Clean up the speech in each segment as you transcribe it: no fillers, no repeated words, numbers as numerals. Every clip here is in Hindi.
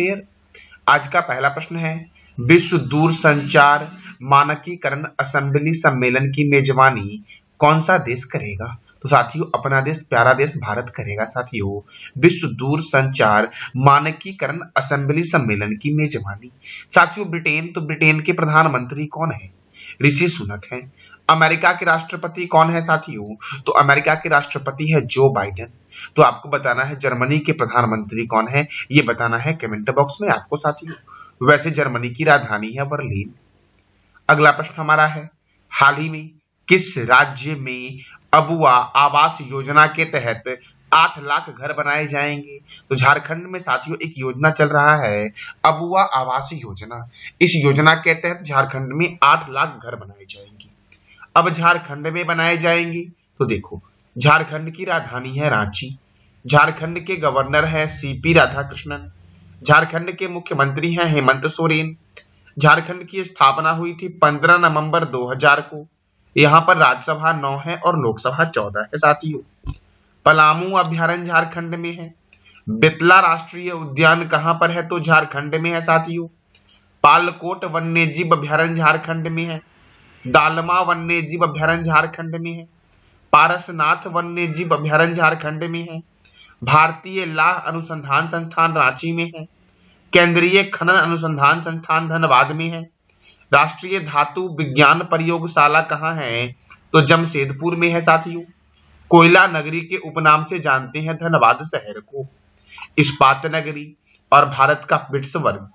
फेयर। आज का पहला प्रश्न है, विश्व दूरसंचार मानकीकरण असेंबली सम्मेलन की मेजबानी कौन सा देश करेगा? तो साथियों अपना देश, प्यारा देश भारत करेगा साथियों विश्व दूरसंचार मानकीकरण असेंबली सम्मेलन की मेजबानी। साथियों ब्रिटेन, तो ब्रिटेन के प्रधानमंत्री कौन है? ऋषि सुनक हैं। अमेरिका के राष्ट्रपति कौन है साथियों? तो अमेरिका के राष्ट्रपति है जो बाइडेन। तो आपको बताना है जर्मनी के प्रधानमंत्री कौन है, ये बताना है कमेंट बॉक्स में आपको साथियों। वैसे जर्मनी की राजधानी है बर्लिन। अगला प्रश्न हमारा है, हाल ही में किस राज्य में अबुआ आवास योजना के तहत 8 लाख घर बनाए जाएंगे? तो झारखंड में साथियों एक योजना चल रहा है अबुआ आवास योजना। इस योजना के तहत झारखंड में 8 लाख घर बनाए जाएंगे। अब झारखंड में बनाए जाएंगे तो देखो, झारखंड की राजधानी है रांची, झारखंड के गवर्नर है सीपी राधाकृष्णन, झारखंड के मुख्यमंत्री हैं हेमंत सोरेन। झारखंड की स्थापना हुई थी 15 नवंबर 2000 को। यहाँ पर राज्यसभा 9 है और लोकसभा 14 है साथियों। पलामू अभ्यारण्य झारखंड में है। बेतला राष्ट्रीय उद्यान कहाँ पर है? तो झारखंड में है साथियों। पालकोट वन्यजीव अभ्यारण्य झारखंड में है। दालमा वन्यजीव अभ्यारण्य झारखंड में है। पारसनाथ वन्यजीव अभ्यारण्य झारखंड में है। भारतीय लाह अनुसंधान संस्थान रांची में है। केंद्रीय खनन अनुसंधान संस्थान धनबाद में है। राष्ट्रीय धातु विज्ञान प्रयोगशाला कहाँ है? तो जमशेदपुर में है साथियों। कोयला नगरी के उपनाम से जानते हैं धनबाद शहर को। इस्पात नगरी और भारत का पिट्सबर्ग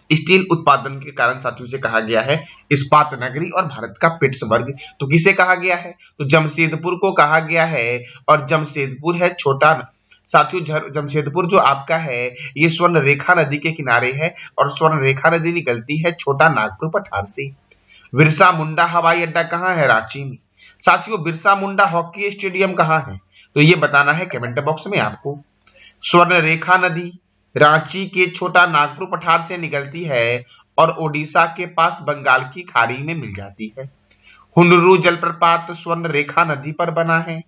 स्टील उत्पादन के कारण साथियों से कहा गया है इस्पात नगरी और भारत का पिट्सबर्ग। तो किसे कहा गया है? तो जमशेदपुर को कहा गया है। और जमशेदपुर है छोटा साथियों, जमशेदपुर जो आपका है ये स्वर्ण रेखा नदी के किनारे है और स्वर्ण रेखा नदी निकलती है छोटा नागपुर पठार से। बिरसा मुंडा हवाई अड्डा कहाँ है? रांची में। साथियों बिरसा मुंडा हॉकी स्टेडियम कहाँ है? तो ये बताना है कमेंट बॉक्स में आपको। स्वर्ण रेखा नदी रांची के छोटा नागपुर पठार से निकलती है और ओडिशा के पास बंगाल की खाड़ी में मिल जाती है। हुंडरू जलप्रपात स्वर्ण रेखा नदी पर बना है।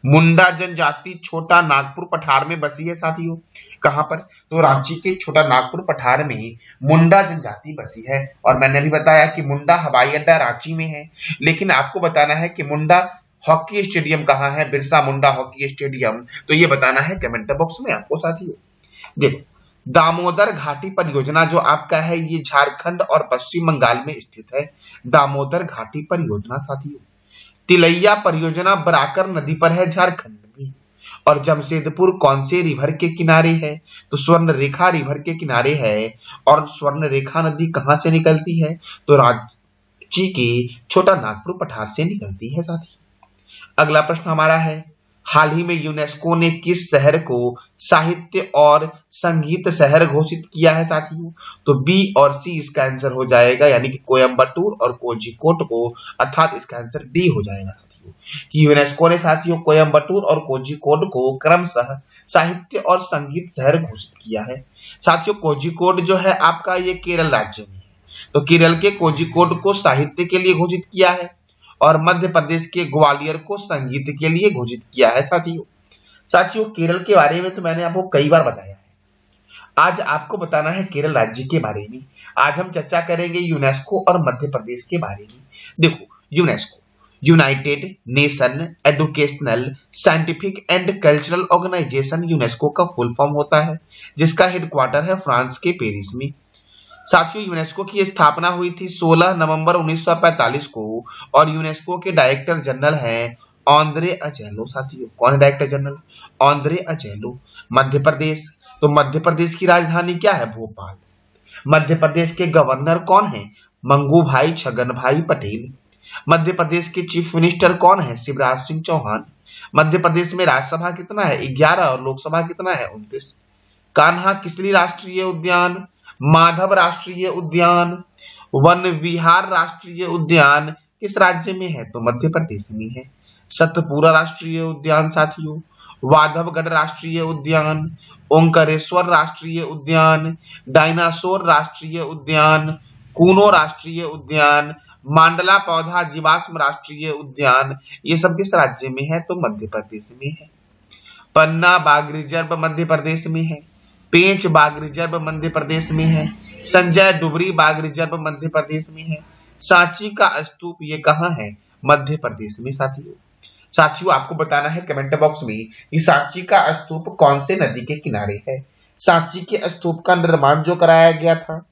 मुंडा जनजाति छोटा नागपुर पठार में बसी है साथियों। कहां पर? तो रांची के छोटा नागपुर पठार में मुंडा जनजाति बसी है। और मैंने अभी बताया कि मुंडा हवाई अड्डा रांची में है, लेकिन आपको बताना है कि मुंडा हॉकी स्टेडियम कहाँ है, बिरसा मुंडा हॉकी स्टेडियम। तो ये बताना है कमेंट बॉक्स में आपको साथियों। देखो दामोदर घाटी परियोजना जो आपका है ये झारखंड और पश्चिम बंगाल में स्थित है। दामोदर घाटी परियोजना साथियों। तिलैया परियोजना बराकर नदी पर है झारखंड में। और जमशेदपुर कौन से रिवर के किनारे है? तो स्वर्ण रेखा रिवर के किनारे है। और स्वर्ण रेखा नदी कहां से निकलती है? तो रांची के छोटा नागपुर पठार से निकलती है साथी। अगला प्रश्न हमारा है, हाल ही में यूनेस्को ने किस शहर को साहित्य और संगीत शहर घोषित किया है साथियों? तो बी और सी इसका आंसर हो जाएगा, यानी कि कोयम्बटूर और कोझिकोड को, अर्थात इसका आंसर डी हो जाएगा साथियों। कि यूनेस्को ने साथियों कोयम्बटूर और कोझिकोड को क्रमशः साहित्य और संगीत शहर घोषित किया है। साथियों कोझिकोड जो है आपका ये केरल राज्य में है, तो केरल के कोझिकोड को साहित्य के लिए घोषित किया है और मध्य प्रदेश के ग्वालियर को संगीत के लिए घोषित किया है साथियों केरल के बारे में तो मैंने आपको कई बार बताया है। आज आपको बताना है केरल राज्य के बारे में। आज हम चर्चा करेंगे यूनेस्को और मध्य प्रदेश के बारे में। देखो UNESCO United Nation Educational Scientific and Cultural Organization UNESCO का फुल फॉर्म होता है, जिसका हेडक्वार्टर है फ्रांस के पेरिस में। साथियों यूनेस्को की स्थापना हुई थी 16 नवंबर 1945 को और यूनेस्को के डायरेक्टर जनरल हैं ऑन्द्रे अजेलो। साथियों कौन है डायरेक्टर जनरल? ऑन्द्रे अजेलो। मध्य प्रदेश, तो मध्य प्रदेश की राजधानी क्या है? भोपाल। मध्य प्रदेश के गवर्नर कौन है? मंगू भाई छगन भाई पटेल। मध्य प्रदेश के चीफ मिनिस्टर कौन है? शिवराज सिंह चौहान। मध्य प्रदेश में राज्यसभा कितना है? 11 और लोकसभा कितना है? 29। कान्हा किसली राष्ट्रीय उद्यान, माधव राष्ट्रीय उद्यान, वन विहार राष्ट्रीय उद्यान किस राज्य में है? तो मध्य प्रदेश में है। सतपुरा राष्ट्रीय उद्यान साथियों, वाधवगढ़ राष्ट्रीय उद्यान, ओंकारेश्वर राष्ट्रीय उद्यान, डायनासोर राष्ट्रीय उद्यान, कूनो राष्ट्रीय उद्यान, मांडला पौधा जीवाश्म राष्ट्रीय उद्यान, ये सब किस राज्य में है? तो मध्य प्रदेश में है। पन्ना बाघ रिजर्व मध्य प्रदेश में है। पेंच बाघ रिजर्व मध्य प्रदेश में है। संजय डुबरी बाघ रिजर्व मध्य प्रदेश में है। सांची का स्तूप ये कहाँ है? मध्य प्रदेश में साथियों। साथियों आपको बताना है कमेंट बॉक्स में कि सांची का स्तूप कौन से नदी के किनारे है। सांची के स्तूप का निर्माण जो कराया गया था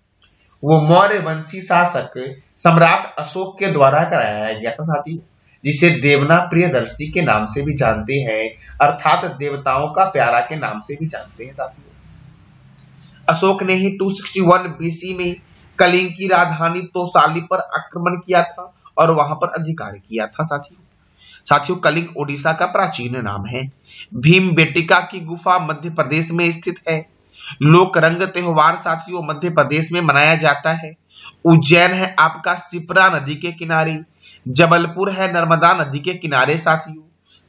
वो मौर्य वंशी शासक सम्राट अशोक के द्वारा कराया गया था साथियों, जिसे देवना प्रियदर्शी के नाम से भी जानते हैं, अर्थात देवताओं का प्यारा के नाम से भी जानते हैं साथियों। अशोक ने ही 261 बीसी में कलिंग की राजधानी तोसाली पर आक्रमण किया था और वहां पर अधिकार किया था साथियों। कलिंग ओडिशा का प्राचीन नाम है। भीमबेटिका की गुफा मध्य प्रदेश में स्थित है। लोक रंग त्योहार साथियों मध्य प्रदेश में मनाया जाता है। उज्जैन है आपका शिप्रा नदी के किनारे। जबलपुर है नर्मदा नदी के किनारे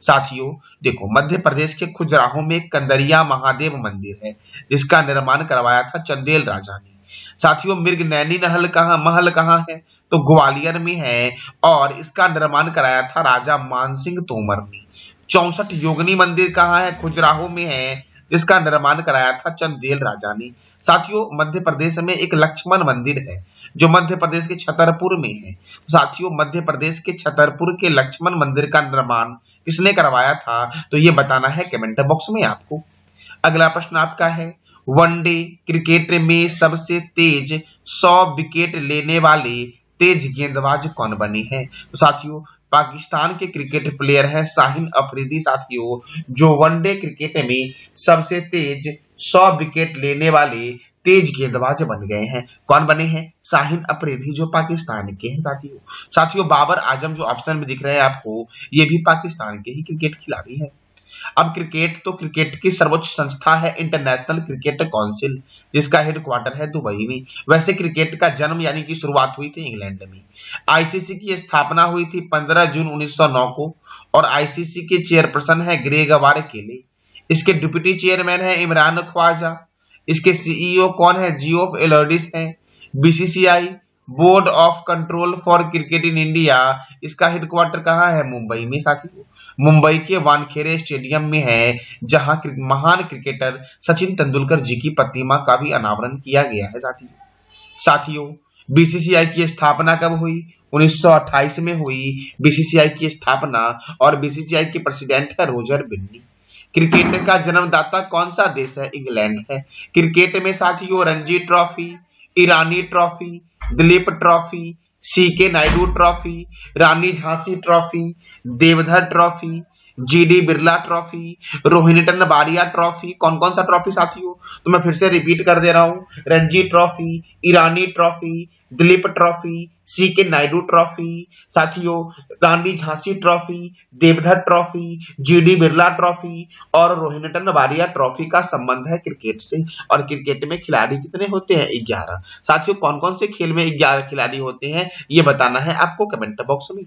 साथियों देखो मध्य प्रदेश के खजुराहो में कंदरिया महादेव मंदिर है, जिसका निर्माण करवाया था चंदेल राजा ने। साथियों मृगनैनी महल कहाँ है? तो ग्वालियर में है और इसका निर्माण कराया था राजा मानसिंह तोमर ने। 64 योगिनी मंदिर कहाँ है? खजुराहो में है, जिसका निर्माण कराया था चंदेल राजा ने। साथियों मध्य प्रदेश में एक लक्ष्मण मंदिर है जो मध्य प्रदेश के छतरपुर में है। साथियों मध्य प्रदेश के छतरपुर के लक्ष्मण मंदिर का निर्माण किसने करवाया था? तो ये बताना है कमेंट बॉक्स में आपको। अगला प्रश्न आपका है, वनडे क्रिकेट में सबसे तेज 100 विकेट लेने वाले तेज गेंदबाज कौन बने हैं? तो साथियों पाकिस्तान के क्रिकेट प्लेयर है शाहीन अफरीदी साथियों, जो वनडे क्रिकेट में सबसे तेज 100 विकेट लेने वाले तेज गेंदबाज बन गए हैं। कौन बने हैं? शाहीन अफरीदी, जो पाकिस्तान के हैं साथियों। बाबर आजम जो ऑप्शन में दिख रहे हैं आपको, ये भी पाकिस्तान के ही क्रिकेट खिलाड़ी है। अब क्रिकेट की सर्वोच्च संस्था है इंटरनेशनल क्रिकेट काउंसिल, जिसका हेडक्वार्टर है दुबई में। वैसे क्रिकेट का जन्म यानी कि शुरुआत हुई थी इंग्लैंड में। आईसीसी की स्थापना हुई थी 15 जून 1909 को और आईसीसी के चेयरपर्सन है ग्रेग वारकेले। इसके डिप्टी चेयरमैन है इमरान ख्वाजा। इसके सीईओ कौन है? जियोफ एलर्डिस है। BCCI board of control for cricket in India, इसका हेडक्वार्टर कहाँ है? मुंबई में साथियों। मुंबई के वानखेड़े स्टेडियम में है, जहां महान क्रिकेटर सचिन तेंदुलकर जी की प्रतिमा का भी अनावरण किया गया है साथियों। बीसीसीआई की स्थापना कब हुई? 1928 में हुई बीसीसीआई की स्थापना और बीसीसीआई के प्रेसिडेंट है रोजर बिन्नी। क्रिकेट का जन्मदाता कौन सा देश है? इंग्लैंड है। क्रिकेट में साथियों Ranji trophy, Irani trophy, Duleep trophy, CK Naidu trophy, Rani Jhansi trophy, Deodhar trophy, GD Birla trophy, Rohinton Baria trophy. कौन कौन सा ट्रॉफी साथियों? तो मैं फिर से रिपीट कर दे रहा हूं, Ranji trophy, Irani trophy, Duleep trophy, CK Naidu trophy साथियों, Rani Jhansi trophy, Deodhar trophy, GD Birla trophy और रोहिणीटन बारिया ट्रॉफी का संबंध है क्रिकेट से। और क्रिकेट में खिलाड़ी कितने होते हैं? 11 साथियों। कौन कौन से खेल में 11 खिलाड़ी होते हैं ये बताना है आपको कमेंट बॉक्स में।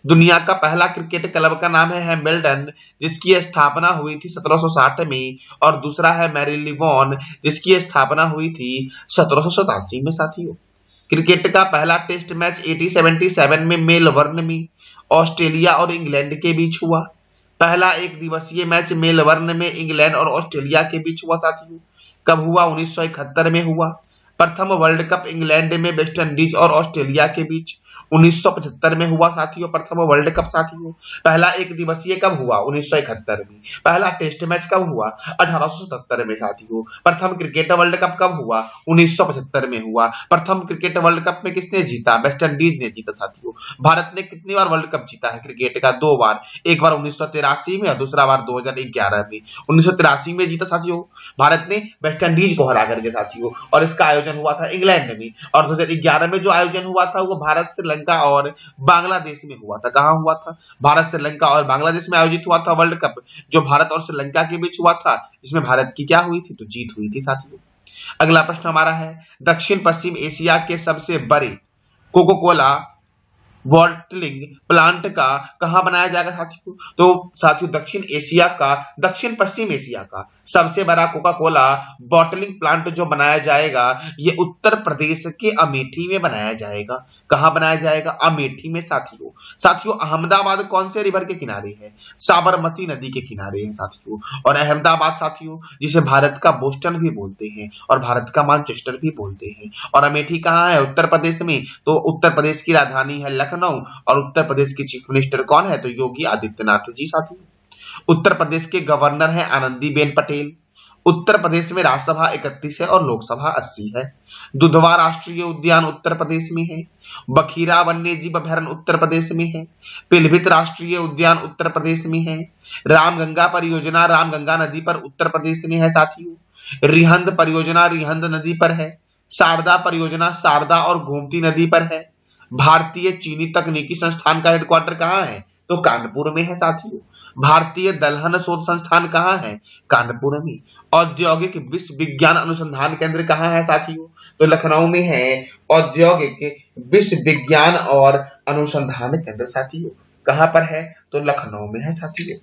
दुनिया का पहला क्रिकेट क्लब का नाम है हैम्बल्डन, जिसकी स्थापना हुई थी 1760 में, और दूसरा है मैरीलिबॉन, जिसकी स्थापना हुई थी 1787 में साथियों। क्रिकेट का पहला टेस्ट मैच 1877 में मेलबर्न में ऑस्ट्रेलिया और इंग्लैंड के बीच हुआ। पहला एक दिवसीय मैच मेलबर्न में इंग्लैंड और ऑस्ट्रेलिया के बीच हुआ साथियों। कब हुआ? 1971 में हुआ। प्रथम वर्ल्ड कप इंग्लैंड में वेस्ट इंडीज और ऑस्ट्रेलिया के बीच 1975 में हुआ साथियों। प्रथम वर्ल्ड कप साथियों। पहला एक दिवसीय कब हुआ? 1971 में। पहला टेस्ट मैच कब हुआ? 1877 में साथियों। प्रथम क्रिकेट वर्ल्ड कप कब हुआ? 1975 में हुआ। प्रथम क्रिकेट वर्ल्ड कप में किसने जीता? वेस्ट इंडीज ने जीता साथियों। भारत ने कितनी बार वर्ल्ड कप जीता है क्रिकेट का? 2 बार, एक बार 1983 में और दूसरा बार 2011 में। 1983 में जीता साथियों भारत ने वेस्ट इंडीज को हरा करके साथियों, और इसका आयोजन हुआ था इंग्लैंड में। और 2011 में जो आयोजन हुआ था वो भारत, श्रीलंका और बांग्लादेश में हुआ था। कहां हुआ था? भारत, श्रीलंका और बांग्लादेश में आयोजित हुआ था वर्ल्ड कप, जो भारत और श्रीलंका के बीच हुआ था, जिसमें भारत की क्या हुई थी? तो जीत हुई थी साथियों। अगला प्रश्न हमारा है, दक्षिण पश्चिम एशिया के सबसे बड़े कोको कोला बॉटलिंग प्लांट का कहाँ बनाया जाएगा साथियों? तो साथियों दक्षिण पश्चिम एशिया का सबसे बड़ा कोका कोला बॉटलिंग प्लांट जो बनाया जाएगा ये उत्तर प्रदेश के अमेठी में बनाया जाएगा। कहाँ बनाया जाएगा? अमेठी में साथियों। साथियों अहमदाबाद कौन से रिवर के किनारे है? साबरमती नदी के किनारे है साथियों। और अहमदाबाद साथियों जिसे भारत का बोस्टन भी बोलते हैं और भारत का मैनचेस्टर भी बोलते हैं। और अमेठी कहाँ है? उत्तर प्रदेश में। तो उत्तर प्रदेश की राजधानी है लखनऊ और उत्तर प्रदेश के चीफ मिनिस्टर कौन है? तो योगी आदित्यनाथ जी साथियों। उत्तर प्रदेश के गवर्नर है आनंदीबेन पटेल। उत्तर प्रदेश में राज्यसभा 31 है और लोकसभा 80 है। दुधवा राष्ट्रीय उद्यान उत्तर प्रदेश में है। बखीरा वन्यजीव अभयारण्य उत्तर प्रदेश में है। पिलभित राष्ट्रीय उद्यान उत्तर प्रदेश में है। रामगंगा परियोजना रामगंगा नदी पर उत्तर प्रदेश में है साथियों। रिहंद परियोजना रिहंद नदी पर है। शारदा परियोजना शारदा और गोमती नदी पर है। भारतीय चीनी तकनीकी संस्थान का हेडक्वार्टर कहाँ है? तो कानपुर में है साथियों। भारतीय दलहन शोध संस्थान कहाँ है? कानपुर में। औद्योगिक विश्व विज्ञान अनुसंधान केंद्र कहाँ है साथियों? तो लखनऊ में है औद्योगिक विश्व विज्ञान और अनुसंधान केंद्र साथियों। कहाँ पर है? तो लखनऊ में है साथियों।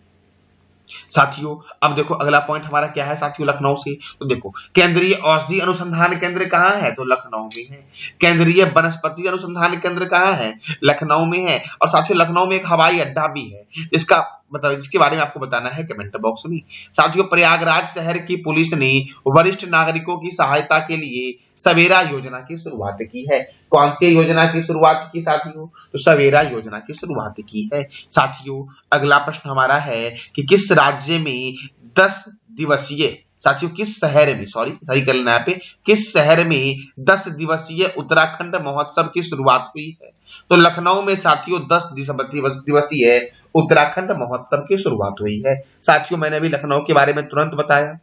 साथियों अब देखो अगला पॉइंट हमारा क्या है साथियों लखनऊ से। तो देखो केंद्रीय औषधि अनुसंधान केंद्र कहाँ है? तो लखनऊ में है। केंद्रीय वनस्पति अनुसंधान केंद्र कहाँ है? लखनऊ में है। और साथियों लखनऊ में एक हवाई अड्डा भी है इसका मतलब इसके बारे में आपको बताना है कमेंट बॉक्स में। साथियों प्रयागराज शहर की पुलिस ने वरिष्ठ नागरिकों की सहायता के लिए सवेरा योजना की शुरुआत की है। कौन सी योजना की शुरुआत की साथियों? तो सवेरा योजना की शुरुआत की है। साथियों अगला प्रश्न हमारा है कि किस राज्य में 10 दिवसीय साथियों किस शहर में सही कर लेना यहाँ पे किस शहर में 10 दिवसीय उत्तराखंड महोत्सव की शुरुआत हुई है? तो लखनऊ में साथियों 10 दिवसीय उत्तराखंड महोत्सव की शुरुआत हुई है। साथियों मैंने अभी लखनऊ के बारे में तुरंत बताया।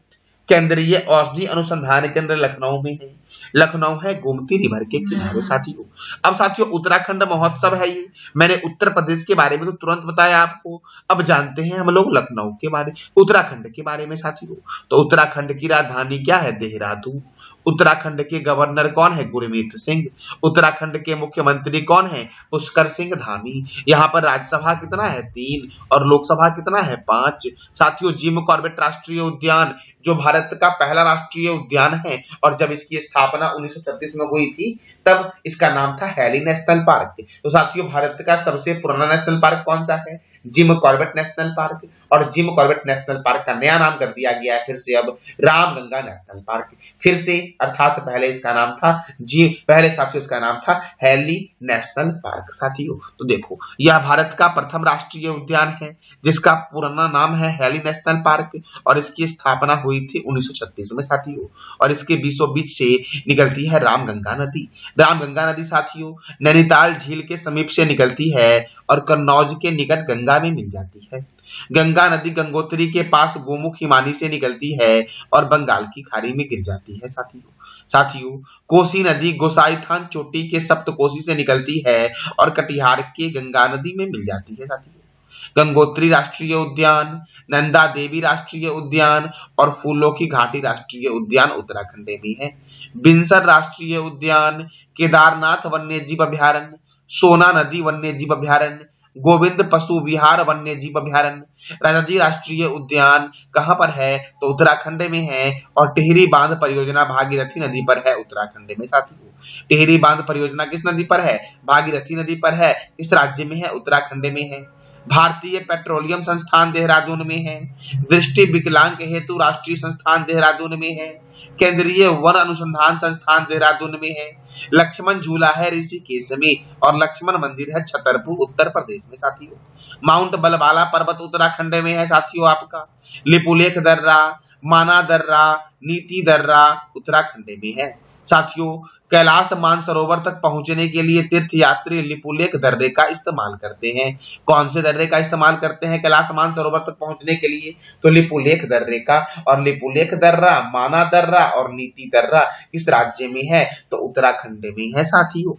केंद्रीय औषधि अनुसंधान केंद्र लखनऊ में है। लखनऊ है गोमती रिवर के किनारे साथियों। अब साथियों उत्तराखंड महोत्सव है ये मैंने उत्तर प्रदेश के बारे में तो तुरंत बताया आपको। अब जानते हैं हम लोग लखनऊ के बारे उत्तराखंड के बारे में साथियों। तो उत्तराखंड की राजधानी क्या है? देहरादून। उत्तराखंड के गवर्नर कौन है? गुरमीत सिंह। उत्तराखंड के मुख्यमंत्री कौन है? पुष्कर सिंह धामी। यहाँ पर राज्यसभा कितना है? 3 और लोकसभा कितना है? 5। साथियों जिम कॉर्बेट राष्ट्रीय उद्यान जो भारत का पहला राष्ट्रीय उद्यान है और जब इसकी स्थापना 1936 में हुई थी तब इसका नाम था हैली नेशनल पार्क। तो साथियों भारत का सबसे पुराना नेशनल पार्क कौन सा है? Jim Corbett national park. और जिम कॉर्बेट नेशनल पार्क का नया नाम कर दिया गया है फिर से अब रामगंगा नेशनल पार्क। फिर से अर्थात पहले साथियों इसका नाम था हैली नेशनल पार्क साथियों। तो देखो यह भारत का प्रथम राष्ट्रीय उद्यान है जिसका पुराना नाम है हैली नेशनल पार्क और इसकी स्थापना हुई थी 1936 में साथियों। और इसके बीचों बीच से निकलती है रामगंगा नदी। रामगंगा नदी साथियों नैनीताल झील के समीप से निकलती है और कन्नौज के निकट गंगा में मिल जाती है। गंगा नदी गंगोत्री के पास गोमुख हिमानी से निकलती है और बंगाल की खाड़ी में गिर जाती है साथियों कोसी नदी गोसाईथान चोटी के सप्तकोशी से निकलती है और कटिहार के गंगा नदी में मिल जाती है साथियों। गंगोत्री राष्ट्रीय उद्यान, नंदा देवी राष्ट्रीय उद्यान और फूलों की घाटी राष्ट्रीय उद्यान उत्तराखंड में है। बिनसर राष्ट्रीय उद्यान, केदारनाथ वन्यजीव अभयारण्य, सोना नदी वन्यजीव अभयारण्य, गोविंद पशु विहार वन्यजीव अभयारण्य, राजाजी राष्ट्रीय उद्यान कहाँ पर है? तो उत्तराखंड में है। और टिहरी बांध परियोजना भागीरथी नदी पर है उत्तराखंड में साथियों। टिहरी बांध परियोजना किस नदी पर है? भागीरथी नदी पर है। किस राज्य में है? उत्तराखंड में है। भारतीय पेट्रोलियम संस्थान देहरादून में है। दृष्टि विकलांग हेतु राष्ट्रीय संस्थान देहरादून में है। केंद्रीय वन अनुसंधान संस्थान देहरादून में है। लक्ष्मण झूला है ऋषिकेश में और लक्ष्मण मंदिर है छतरपुर उत्तर प्रदेश में साथियों। माउंट बलबाला पर्वत उत्तराखंड में है साथियों आपका। लिपुलेख दर्रा, माना दर्रा, नीति दर्रा उत्तराखंड में है साथियों। कैलाश मानसरोवर तक पहुंचने के लिए तीर्थयात्री लिपुलेख दर्रे का इस्तेमाल करते हैं। कौन से दर्रे का इस्तेमाल करते हैं कैलाश मानसरोवर तक पहुंचने के लिए? तो लिपुलेख दर्रे का। और लिपुलेख दर्रा, माना दर्रा और नीति दर्रा किस राज्य में है? तो उत्तराखंड में है साथियों।